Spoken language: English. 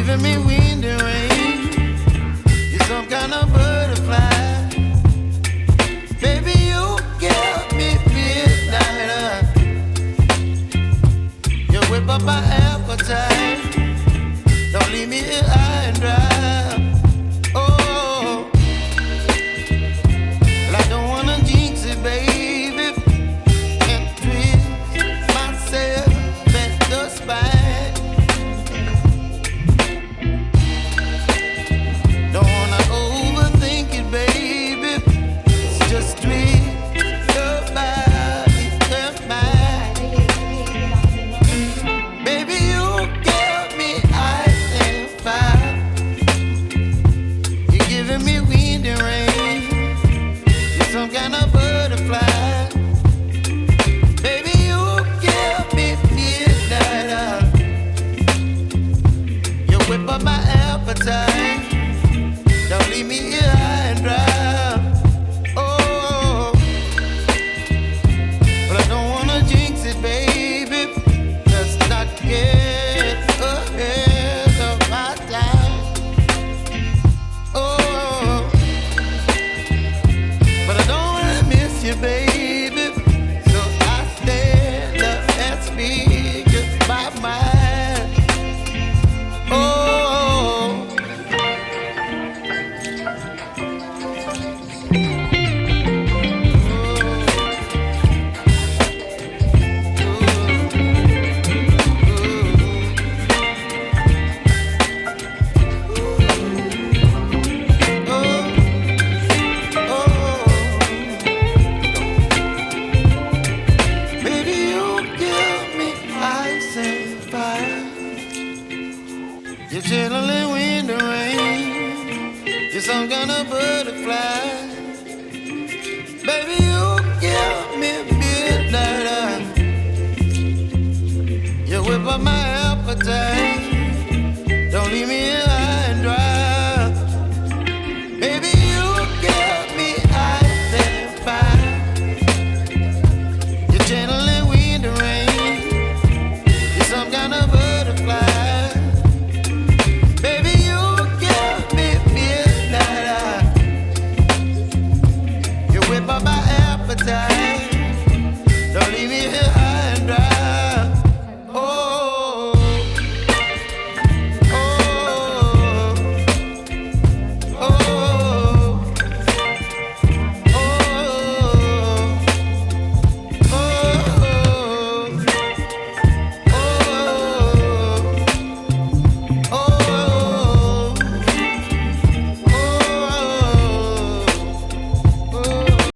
giving me wind and rain. You're some kind of butterfly. Baby, you give me midnight. You whip up my appetite. Don't leave me here high and dry. Oh, well, I don't wanna jinx it, baby, and twist myself at the spine. Don't wanna overthink it, baby. It's just twist your body and mine. Baby, you give me ice and fire. You're giving me wind and rain. You're some kind of butterfly. Baby, you give me midnight. You whip up my appetite. Don't leave me here high and dry. Oh, but I don't wanna jinx it, baby. Let's not get ahead of my time. Oh, but I don't wanna miss you, baby. So I stand up and speak my mind. Oh. Baby, you give me ice and fire. You're chilling wind and rain. You're some kind of butterfly. Baby, you give me midnight. You whip up my appetite.